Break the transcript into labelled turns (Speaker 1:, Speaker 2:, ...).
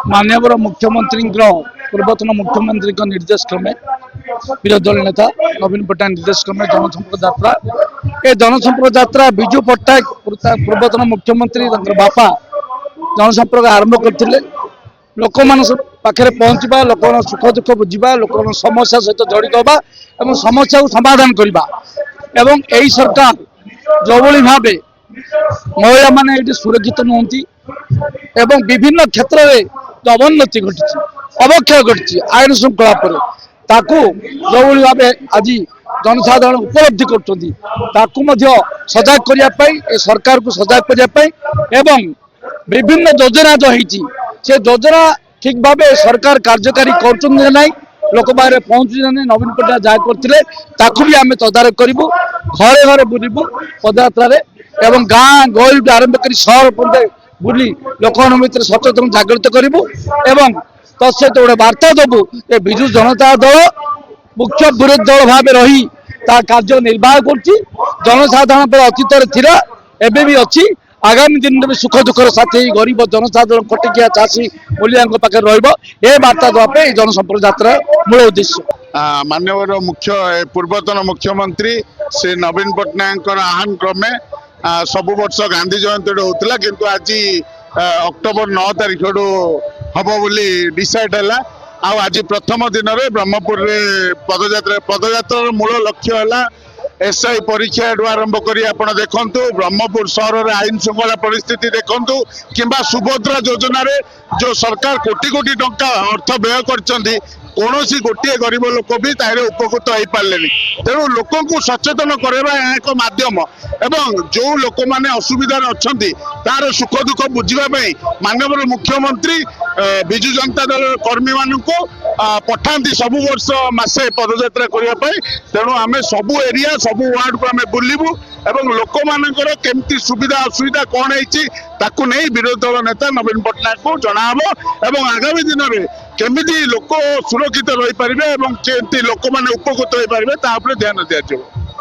Speaker 1: माननीय मुख्यमंत्री पूर्वतन मुख्यमंत्री निर्देश क्रमे विरोधी दल नेता नवीन पट्टनायक निर्देश क्रमे जनसंपर्क यात्रा ए जनसंपर्क यात्रा विजु पट्टनायक पूर्वतन मुख्यमंत्री बापा जनसंपर्क आरंभ करते लोक पाखे पहुँचवा लोक सुख दुख बुझा लोक समस्या सहित जड़ित होगा और समस्या को समाधान करवा एवं यही सरकार जो भाव महिला माने सुरक्षित नुहति एवं विभिन्न क्षेत्र में जो अवनति घटी अवक्षय घटी आईन श्रृंखला पर ताकू जो भाव आज जनसाधारण उपलब्धि कर सजग करने सरकार को सजग करने एवं विभिन्न योजना जो होती से योजना ठीक भाव सरकार कार्यकारी कर लोक बाहर पहुंचुे नवीन पट्टनायक जहाँ करते भी आम तदारख करूँ घरे घरे बुलू पदयात्रा एवं गाँ गहल आरंभ कर सहर पर्यटन बुली लोक भर सचेतन जागृत करूँ एवं तत्सत गोटे वार्ता देवु विजु जनता दल मुख्य विरोधी दल भाव रही कार्य निर्वाह कर जनसाधारण पर अतीत थिरा एवं भी अच्छी आगामी दिन में सुख दुखर साथी गरीब जनसाधारण खटिकिया चाषी मूल्य पाखे रार्ता देवाई जनसंपर्क यात्रा मूल उद्देश्य
Speaker 2: माननीय मुख्य पूर्वतन मुख्यमंत्री श्री नवीन पट्टनायक आह्वान क्रमे सब वर्ष गांधी जयंती होता किंतु आज अक्टोबर 9 तारीख हम बोली डिसाइड है आज प्रथम दिन में ब्रह्मपुर पदयात्रा मूल लक्ष्य है एसआई परीक्षा आरंभ कर देखु ब्रह्मपुर सहर में आईन श्रृंखला परिस्थिति देखु किंबा सुभद्रा योजना रे जो सरकार कोटी कोटी टंका अर्थ व्यय कर कौन गोटे गरीब लोक भी तार उपकृत हो पारे तेणु लोक सचेतन करवा एक मध्यम एवं जो लोक मैंने असुविधा अच्छा तार सुख दुख बुझाई माननीय मुख्यमंत्री विजु जनता दल कर्मी मान पठाती सबु वर्ष मसे पदयात्रा करने तेणु आम सबू एरिया सबू वार्ड को आम बुलू एवं लोक मानकर केमती सुविधा असुविधा कौन है विरोधी दल नेता नवीन पट्टनायक को जनाब एवं आगामी दिन में केमिति लोक सुरक्षित रही पारे केमती लोक मैंने उपकृत हो पारे ध्यान दिया।